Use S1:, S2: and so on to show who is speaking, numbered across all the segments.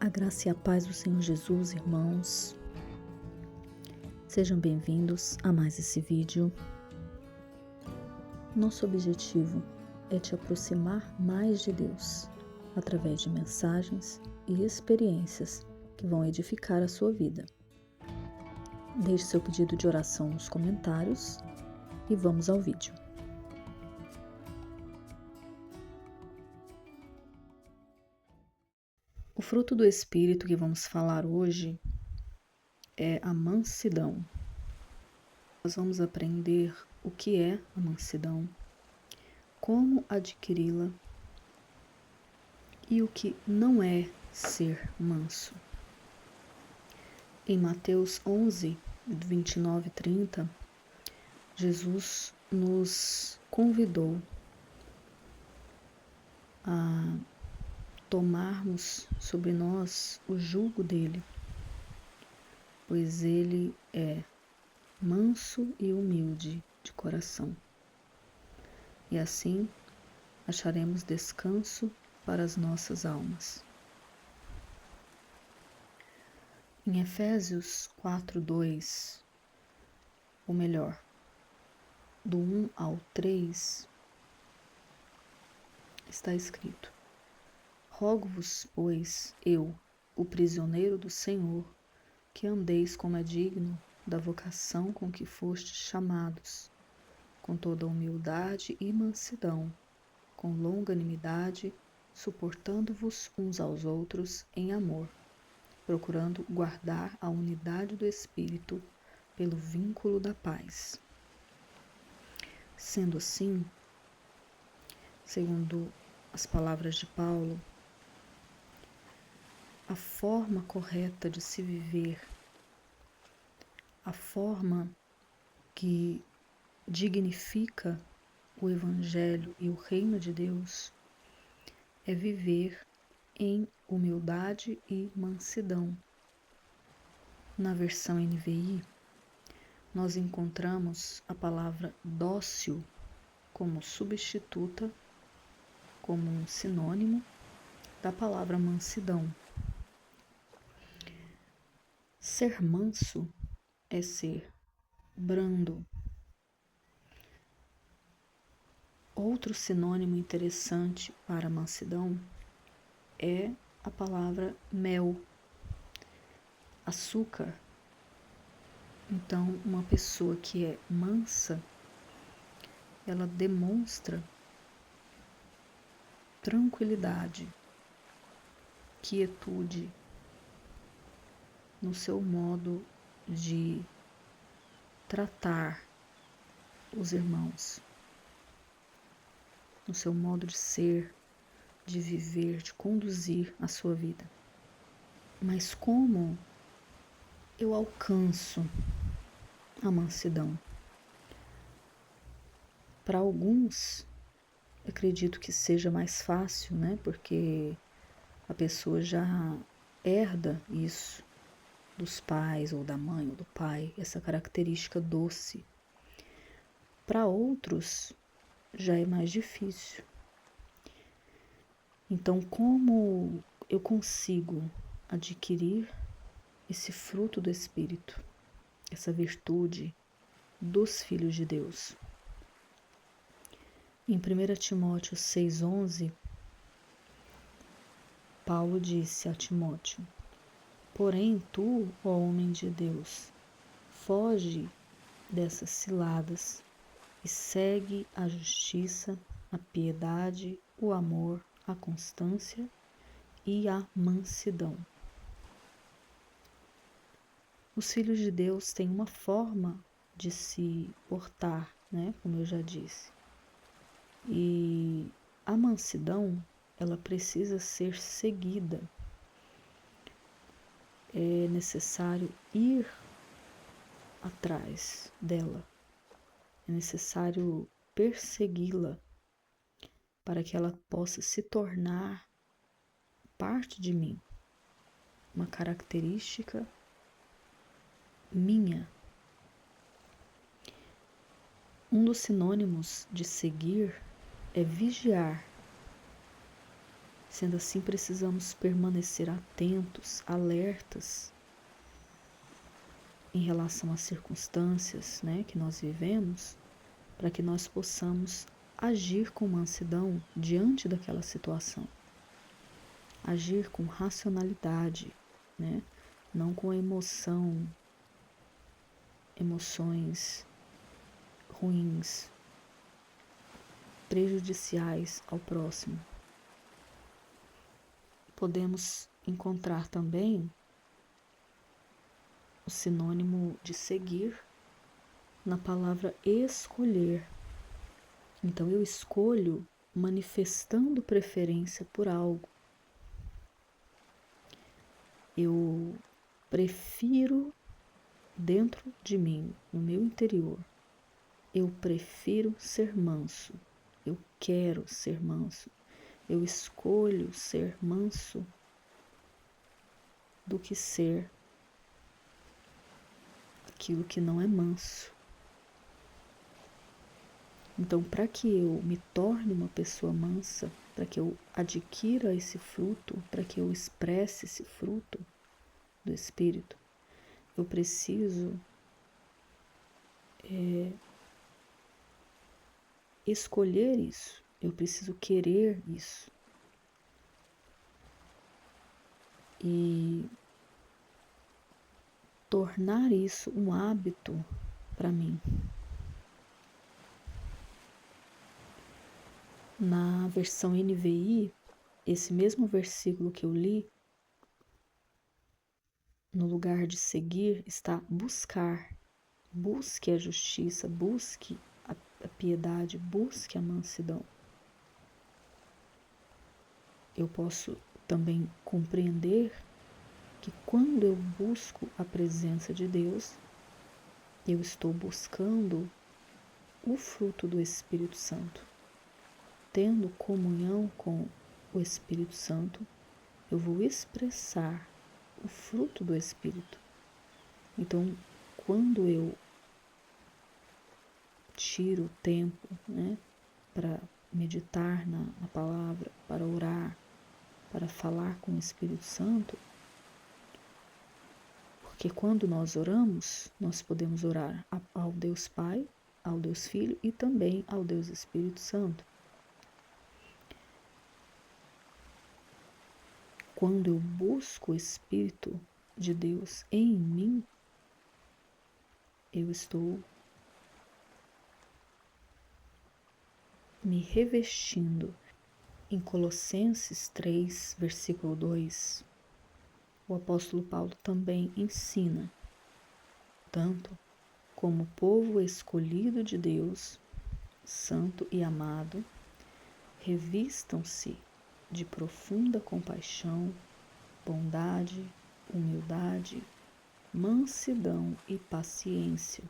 S1: A graça e a paz do Senhor Jesus, irmãos. Sejam bem-vindos a mais esse vídeo. Nosso objetivo é te aproximar mais de Deus, através de mensagens e experiências que vão edificar a sua vida. Deixe seu pedido de oração nos comentários e vamos ao vídeo. O fruto do Espírito que vamos falar hoje é a mansidão. Nós vamos aprender o que é a mansidão, como adquiri-la e o que não é ser manso. Em Mateus 11, 29 e 30, Jesus nos convidou a tomarmos sobre nós o jugo dele, pois ele é manso e humilde de coração. E assim acharemos descanso para as nossas almas. Em Efésios 4:2, ou melhor, do 1 ao 3, está escrito: Rogo-vos, pois, eu, o prisioneiro do Senhor, que andeis como é digno da vocação com que fostes chamados, com toda humildade e mansidão, com longanimidade, suportando-vos uns aos outros em amor, procurando guardar a unidade do Espírito pelo vínculo da paz. Sendo assim, segundo as palavras de Paulo, a forma correta de se viver, a forma que dignifica o Evangelho e o Reino de Deus é viver em humildade e mansidão. Na versão NVI, nós encontramos a palavra dócil como substituta, como um sinônimo da palavra mansidão. Ser manso é ser brando. Outro sinônimo interessante para mansidão é a palavra mel, açúcar. Então, uma pessoa que é mansa, ela demonstra tranquilidade, quietude no seu modo de tratar os irmãos, no seu modo de ser, de viver, de conduzir a sua vida. Mas como eu alcanço a mansidão? Para alguns, acredito que seja mais fácil, né? Porque a pessoa já herda isso dos pais, ou da mãe, ou do pai, essa característica doce. Para outros, já é mais difícil. Então, como eu consigo adquirir esse fruto do Espírito, essa virtude dos filhos de Deus? Em 1 Timóteo 6:11, Paulo disse a Timóteo: Porém, tu, ó homem de Deus, foge dessas ciladas e segue a justiça, a piedade, o amor, a constância e a mansidão. Os filhos de Deus têm uma forma de se portar, né? Como eu já disse. E a mansidão, ela precisa ser seguida. É necessário ir atrás dela. É necessário persegui-la para que ela possa se tornar parte de mim, uma característica minha. Um dos sinônimos de seguir é vigiar. Sendo assim, precisamos permanecer atentos, alertas em relação às circunstâncias, né, que nós vivemos, para que nós possamos agir com mansidão diante daquela situação. Agir com racionalidade, né? Não com emoções ruins, prejudiciais ao próximo. Podemos encontrar também o sinônimo de seguir na palavra escolher. Então eu escolho manifestando preferência por algo. Eu prefiro dentro de mim, no meu interior, eu prefiro ser manso. Eu quero ser manso. Eu escolho ser manso do que ser aquilo que não é manso. Então, para que eu me torne uma pessoa mansa, para que eu adquira esse fruto, para que eu expresse esse fruto do Espírito, eu preciso escolher isso, eu preciso querer isso. E tornar isso um hábito para mim. Na versão NVI, esse mesmo versículo que eu li, no lugar de seguir, está buscar. Busque a justiça, busque a piedade, busque a mansidão. Eu posso também compreender que quando eu busco a presença de Deus, eu estou buscando o fruto do Espírito Santo. Tendo comunhão com o Espírito Santo, eu vou expressar o fruto do Espírito. Então, quando eu tiro o tempo, né, para meditar na palavra, para orar, para falar com o Espírito Santo, porque quando nós oramos, nós podemos orar ao Deus Pai, ao Deus Filho e também ao Deus Espírito Santo. Quando eu busco o Espírito de Deus em mim, eu estou me revestindo. Em Colossenses 3, versículo 2, o apóstolo Paulo também ensina: tanto como povo escolhido de Deus, santo e amado, revistam-se de profunda compaixão, bondade, humildade, mansidão e paciência.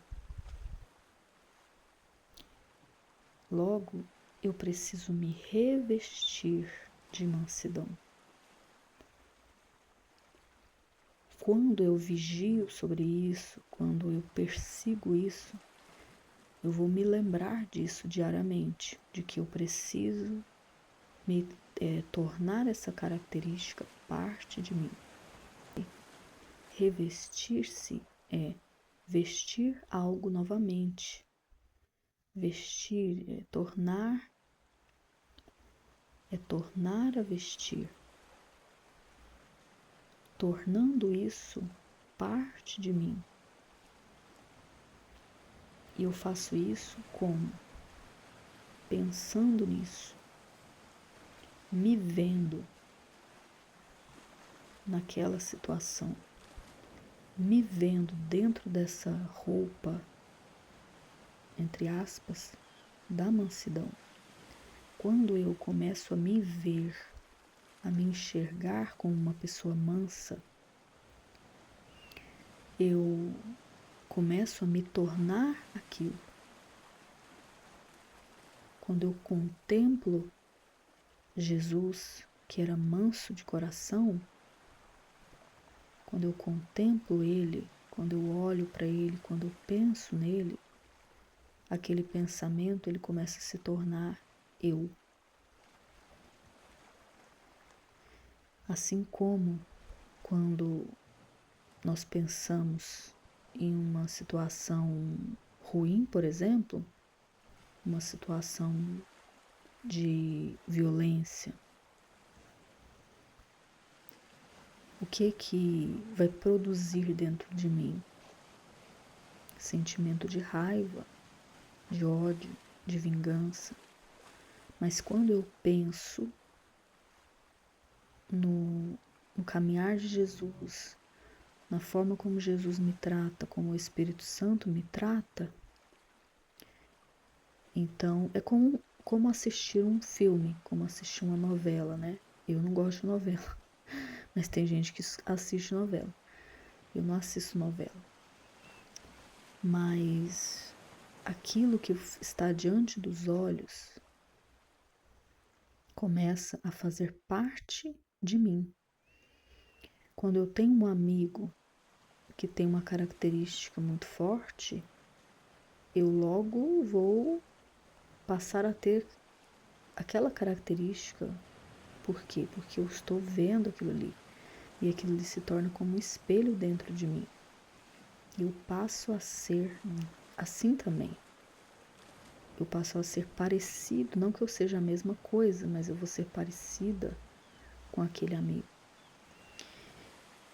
S1: Logo, eu preciso me revestir de mansidão. Quando eu vigio sobre isso, quando eu persigo isso, eu vou me lembrar disso diariamente, de que eu preciso me tornar essa característica parte de mim. Revestir-se é vestir algo novamente. Vestir é tornar a vestir. Tornando isso parte de mim. E eu faço isso como? Pensando nisso, me vendo naquela situação, me vendo dentro dessa roupa, entre aspas, da mansidão. Quando eu começo a me ver, a me enxergar como uma pessoa mansa, eu começo a me tornar aquilo. Quando eu contemplo Jesus, que era manso de coração, quando eu contemplo Ele, quando eu olho para Ele, quando eu penso nele, aquele pensamento ele começa a se tornar eu. Assim como quando nós pensamos em uma situação ruim, por exemplo, uma situação de violência, o que vai produzir dentro de mim? Sentimento de raiva, de ódio, de vingança. Mas quando eu penso no caminhar de Jesus, na forma como Jesus me trata, como o Espírito Santo me trata, então é como assistir um filme, como assistir uma novela, né? Eu não gosto de novela, mas tem gente que assiste novela. Eu não assisto novela. Mas aquilo que está diante dos olhos começa a fazer parte de mim. Quando eu tenho um amigo que tem uma característica muito forte, eu logo vou passar a ter aquela característica. Por quê? Porque eu estou vendo aquilo ali. E aquilo ali se torna como um espelho dentro de mim. Eu passo a ser assim também. Eu passo a ser parecido, não que eu seja a mesma coisa, mas eu vou ser parecida com aquele amigo.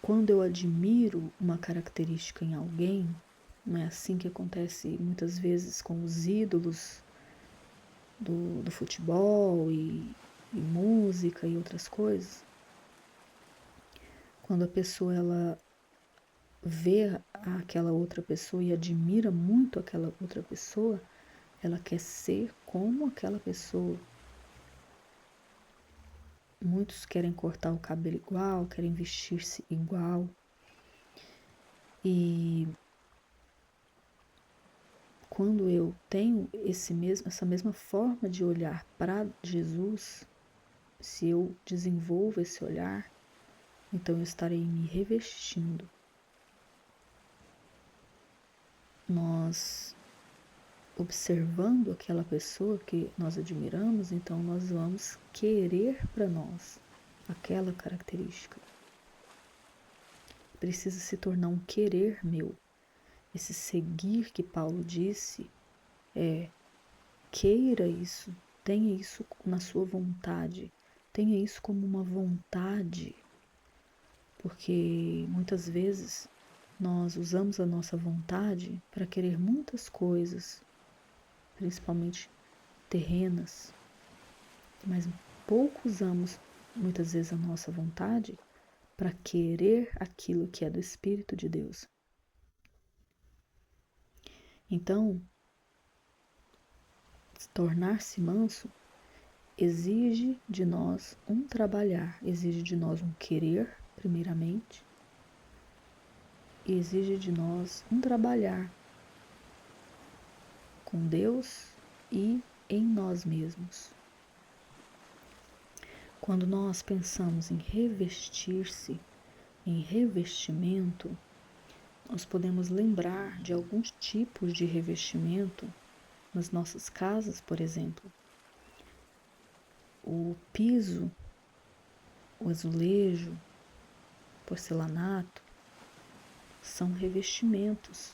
S1: Quando eu admiro uma característica em alguém, não é assim que acontece muitas vezes com os ídolos do futebol e música e outras coisas? Quando a pessoa ela vê aquela outra pessoa e admira muito aquela outra pessoa, ela quer ser como aquela pessoa. Muitos querem cortar o cabelo igual, querem vestir-se igual. E quando eu tenho essa mesma forma de olhar para Jesus, se eu desenvolvo esse olhar, então eu estarei me revestindo. Nós observando aquela pessoa que nós admiramos, então nós vamos querer para nós aquela característica. Precisa se tornar um querer meu. Esse seguir que Paulo disse queira isso, tenha isso na sua vontade, tenha isso como uma vontade, porque muitas vezes nós usamos a nossa vontade para querer muitas coisas, principalmente terrenas, mas pouco usamos muitas vezes a nossa vontade para querer aquilo que é do Espírito de Deus. Então, tornar-se manso exige de nós um trabalhar, exige de nós um querer, primeiramente, e exige de nós um trabalhar com Deus e em nós mesmos. Quando nós pensamos em revestir-se, em revestimento, nós podemos lembrar de alguns tipos de revestimento nas nossas casas, por exemplo. O piso, o azulejo, porcelanato, são revestimentos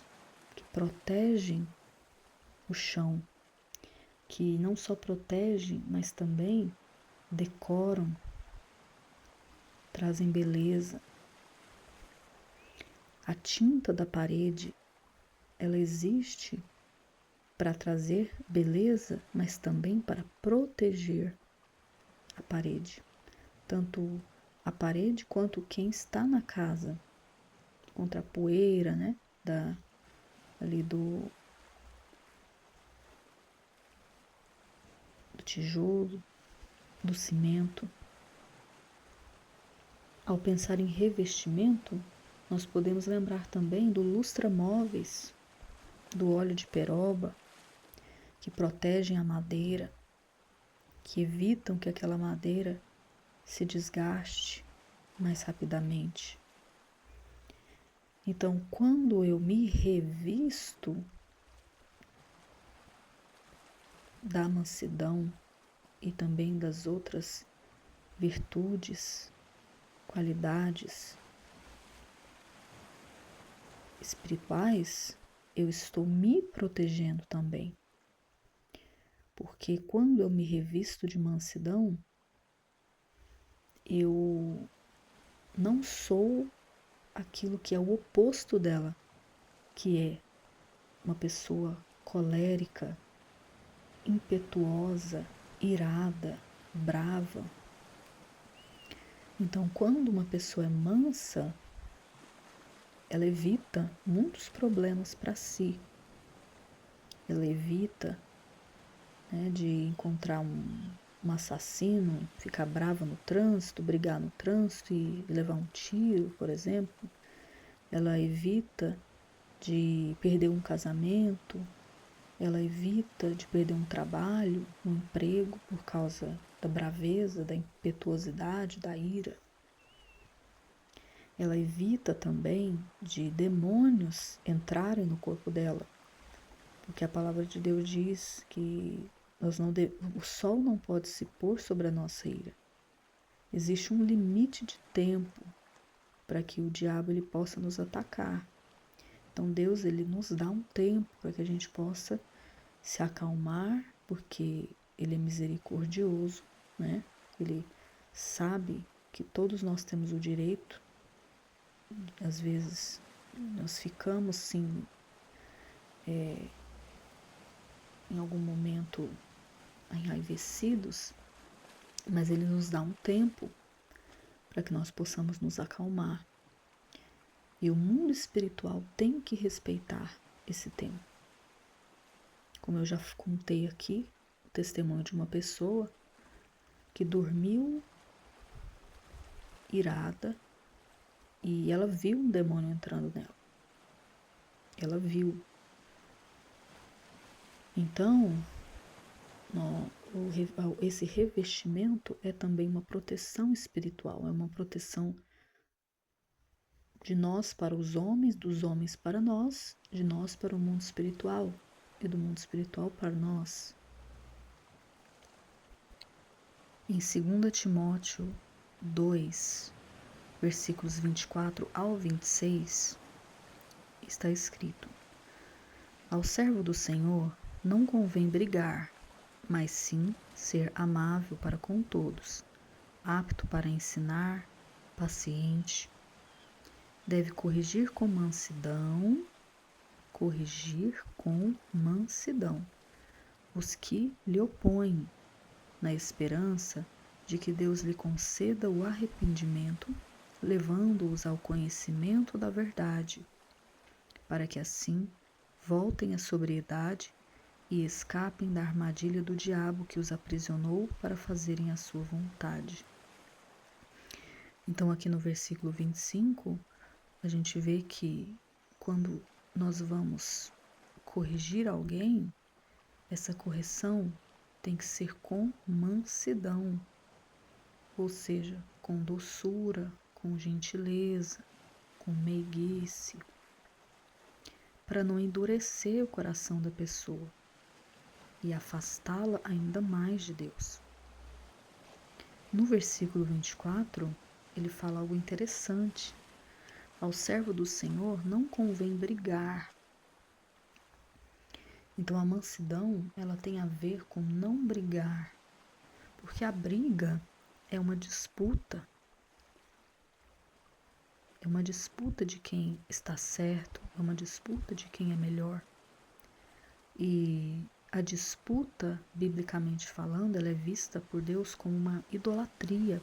S1: que protegem o chão, que não só protegem, mas também decoram, trazem beleza. A tinta da parede, ela existe para trazer beleza, mas também para proteger a parede. Tanto a parede quanto quem está na casa, contra a poeira, né? Ali do tijolo, do cimento. Ao pensar em revestimento, nós podemos lembrar também do lustra-móveis, do óleo de peroba, que protegem a madeira, que evitam que aquela madeira se desgaste mais rapidamente. Então, quando eu me revisto da mansidão e também das outras virtudes qualidades espirituais, eu estou me protegendo também. Porque quando eu me revisto de mansidão, eu não sou aquilo que é o oposto dela, que é uma pessoa colérica, impetuosa, irada, brava. Então, quando uma pessoa é mansa, ela evita muitos problemas para si. Ela evita, né, de encontrar um assassino, ficar brava no trânsito, brigar no trânsito e levar um tiro, por exemplo. Ela evita de perder um casamento, ela evita de perder um trabalho, um emprego por causa da braveza, da impetuosidade, da ira. Ela evita também de demônios entrarem no corpo dela, porque a palavra de Deus diz que o sol não pode se pôr sobre a nossa ira. Existe um limite de tempo para que o diabo ele possa nos atacar. Então Deus ele nos dá um tempo para que a gente possa se acalmar, porque ele é misericordioso, né? Ele sabe que todos nós temos o direito. Às vezes nós ficamos sim em algum momento enraivecidos, mas ele nos dá um tempo para que nós possamos nos acalmar. E o mundo espiritual tem que respeitar esse tempo. Como eu já contei aqui, o testemunho de uma pessoa que dormiu irada e ela viu um demônio entrando nela. Ela viu. Então, esse revestimento é também uma proteção espiritual, é uma proteção de nós para os homens, dos homens para nós, de nós para o mundo espiritual e do mundo espiritual para nós. Em 2 Timóteo 2, versículos 24 ao 26, está escrito: Ao servo do Senhor não convém brigar, mas sim ser amável para com todos, apto para ensinar, paciente. Deve corrigir com mansidão os que lhe opõem, na esperança de que Deus lhe conceda o arrependimento, levando-os ao conhecimento da verdade, para que assim voltem à sobriedade e escapem da armadilha do diabo que os aprisionou para fazerem a sua vontade. Então aqui no versículo 25, a gente vê que quando nós vamos corrigir alguém, essa correção tem que ser com mansidão, ou seja, com doçura, com gentileza, com meiguice, para não endurecer o coração da pessoa e afastá-la ainda mais de Deus. No versículo 24, ele fala algo interessante. Ao servo do Senhor não convém brigar. Então a mansidão, ela tem a ver com não brigar, porque a briga é uma disputa. É uma disputa de quem está certo, é uma disputa de quem é melhor. E a disputa, biblicamente falando, ela é vista por Deus como uma idolatria.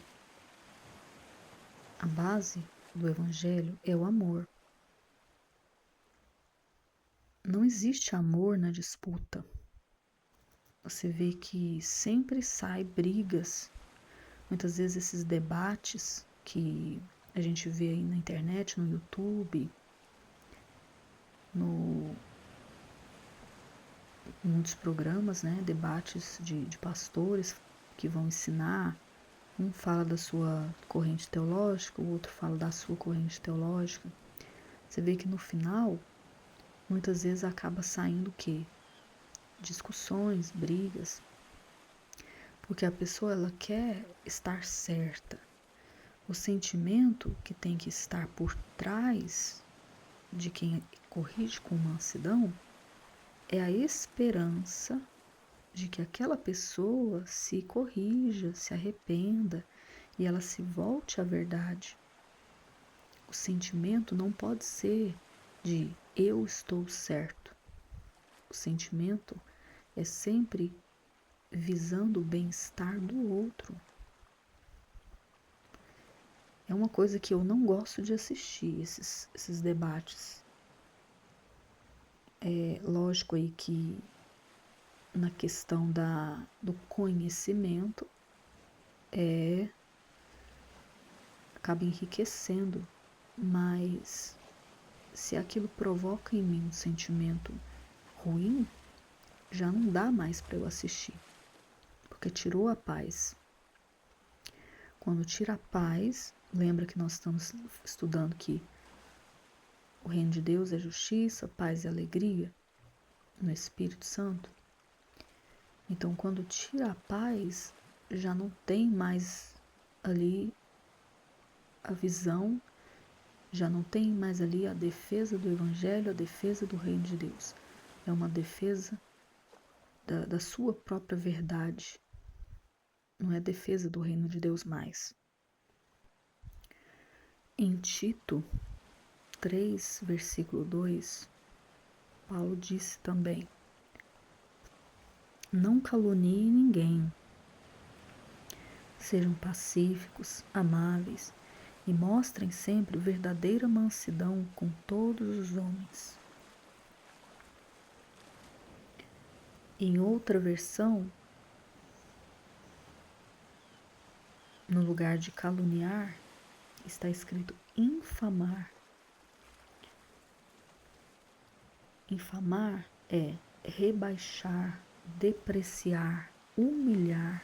S1: A base do Evangelho é o amor. Não existe amor na disputa. Você vê que sempre sai brigas. Muitas vezes esses debates que a gente vê aí na internet, no YouTube, em muitos programas, né, debates de pastores que vão ensinar. Um fala da sua corrente teológica, o outro fala da sua corrente teológica. Você vê que no final, muitas vezes acaba saindo o quê? Discussões, brigas. Porque a pessoa ela quer estar certa. O sentimento que tem que estar por trás de quem corrige com mansidão é a esperança de que aquela pessoa se corrija, se arrependa e ela se volte à verdade. O sentimento não pode ser de eu estou certo. O sentimento é sempre visando o bem-estar do outro. É uma coisa que eu não gosto de assistir, esses debates. É lógico aí que na questão do conhecimento acaba enriquecendo, mas se aquilo provoca em mim um sentimento ruim, já não dá mais para eu assistir, porque tirou a paz. Quando tira a paz, lembra que nós estamos estudando que o reino de Deus é justiça, paz e alegria no Espírito Santo. Então, quando tira a paz, já não tem mais ali a visão, já não tem mais ali a defesa do Evangelho, a defesa do reino de Deus. É uma defesa da sua própria verdade. Não é defesa do reino de Deus mais. Em Tito 3, versículo 2, Paulo disse também: não caluniem ninguém. Sejam pacíficos, amáveis e mostrem sempre verdadeira mansidão com todos os homens. Em outra versão, no lugar de caluniar, está escrito infamar. Infamar é rebaixar, depreciar, humilhar.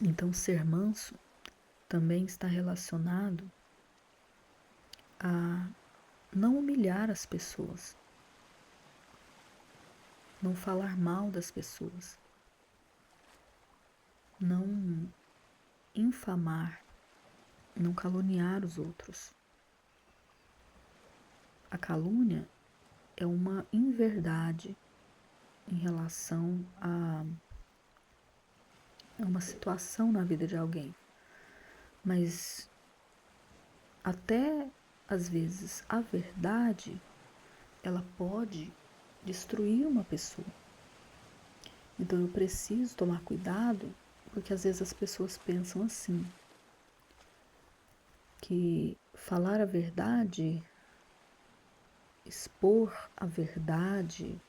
S1: Então, ser manso também está relacionado a não humilhar as pessoas, não falar mal das pessoas, não infamar, não caluniar os outros. A calúnia é uma inverdade em relação a uma situação na vida de alguém. Mas até às vezes a verdade, ela pode destruir uma pessoa. Então eu preciso tomar cuidado, porque às vezes as pessoas pensam assim, que falar a verdade, expor a verdade,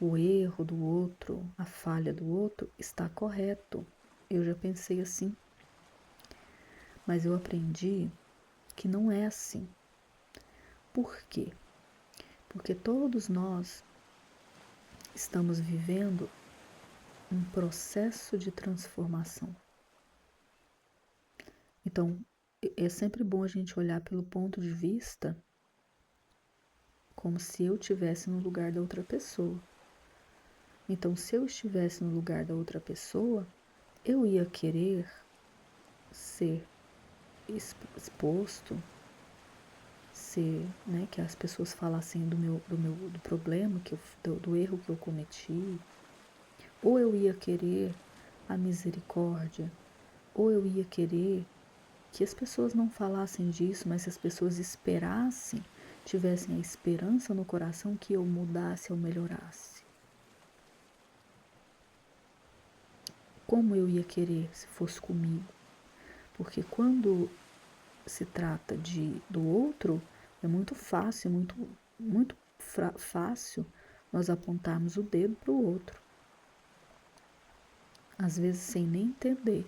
S1: o erro do outro, a falha do outro, está correto. Eu já pensei assim, mas eu aprendi que não é assim. Por quê? Porque todos nós estamos vivendo um processo de transformação. Então, é sempre bom a gente olhar pelo ponto de vista como se eu estivesse no lugar da outra pessoa. Então, se eu estivesse no lugar da outra pessoa, eu ia querer ser exposto, ser, né, que as pessoas falassem do problema, do erro que eu cometi, ou eu ia querer a misericórdia, ou eu ia querer que as pessoas não falassem disso, mas se as pessoas esperassem, tivessem a esperança no coração que eu mudasse, eu melhorasse. Como eu ia querer se fosse comigo? Porque quando se trata do outro, é muito fácil, muito fácil nós apontarmos o dedo para o outro. Às vezes sem nem entender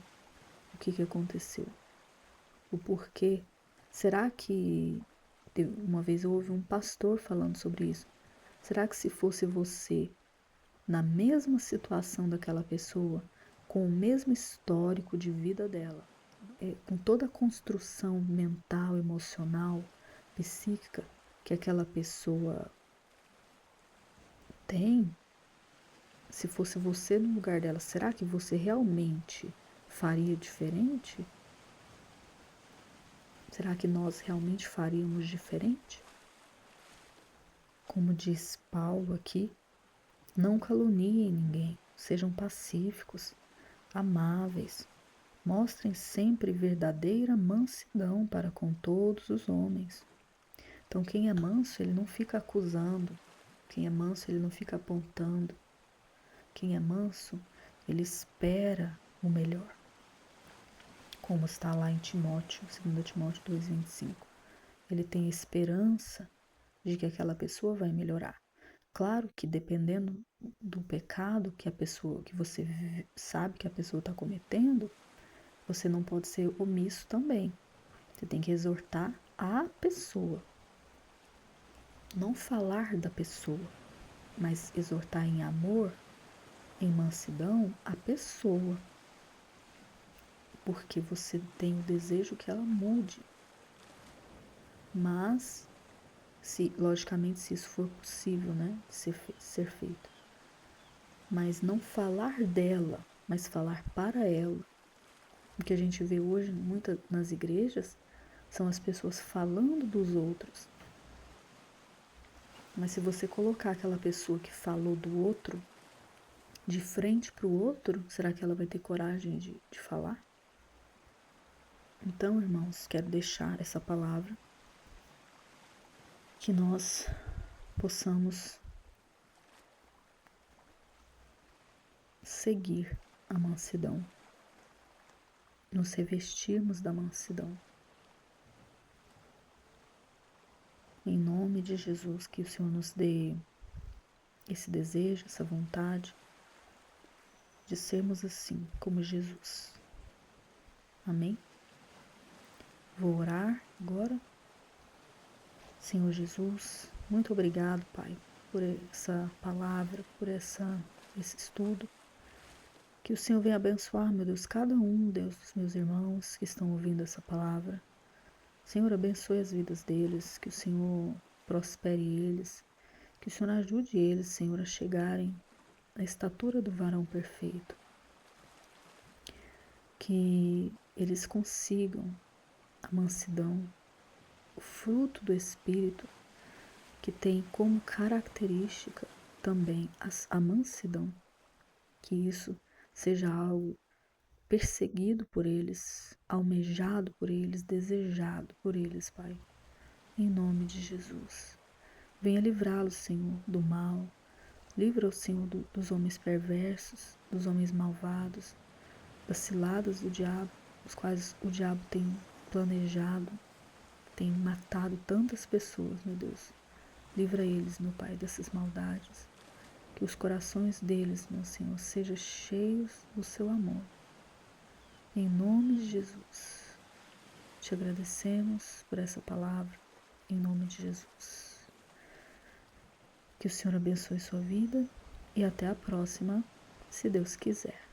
S1: o que aconteceu, o porquê. Será que, uma vez eu ouvi um pastor falando sobre isso, será que se fosse você na mesma situação daquela pessoa, com o mesmo histórico de vida dela, com toda a construção mental, emocional, psíquica que aquela pessoa tem, se fosse você no lugar dela, será que você realmente faria diferente? Será que nós realmente faríamos diferente? Como diz Paulo aqui, não caluniem ninguém, sejam pacíficos, amáveis, mostrem sempre verdadeira mansidão para com todos os homens. Então, quem é manso, ele não fica acusando, quem é manso, ele não fica apontando, quem é manso, ele espera o melhor. Como está lá em Timóteo, 2 Timóteo 2,25. Ele tem esperança de que aquela pessoa vai melhorar. Claro que dependendo do pecado que você sabe que a pessoa está cometendo, você não pode ser omisso também. Você tem que exortar a pessoa. Não falar da pessoa, mas exortar em amor, em mansidão, a pessoa. Porque você tem o desejo que ela mude. Mas, logicamente, se isso for possível, né, ser feito. Mas não falar dela, mas falar para ela. O que a gente vê hoje muito nas igrejas são as pessoas falando dos outros. Mas se você colocar aquela pessoa que falou do outro de frente para o outro, será que ela vai ter coragem de falar? Então, irmãos, quero deixar essa palavra, que nós possamos seguir a mansidão, nos revestirmos da mansidão. Em nome de Jesus, que o Senhor nos dê esse desejo, essa vontade de sermos assim como Jesus. Amém? Vou orar agora. Senhor Jesus, muito obrigado, Pai, por essa palavra, por esse estudo. Que o Senhor venha abençoar, meu Deus, cada um, Deus, dos meus irmãos que estão ouvindo essa palavra. Senhor, abençoe as vidas deles, que o Senhor prospere eles, que o Senhor ajude eles, Senhor, a chegarem à estatura do varão perfeito. Que eles consigam a mansidão, o fruto do Espírito, que tem como característica também a mansidão. Que isso seja algo perseguido por eles, almejado por eles, desejado por eles, Pai. Em nome de Jesus. Venha livrá-los, Senhor, do mal. Livra-os, Senhor, dos homens perversos, dos homens malvados, das ciladas do diabo, os quais o diabo tem planejado, tem matado tantas pessoas, meu Deus. Livra eles, meu Pai, dessas maldades. Que os corações deles, meu Senhor, sejam cheios do seu amor. Em nome de Jesus, te agradecemos por essa palavra, em nome de Jesus. Que o Senhor abençoe sua vida e até a próxima, se Deus quiser.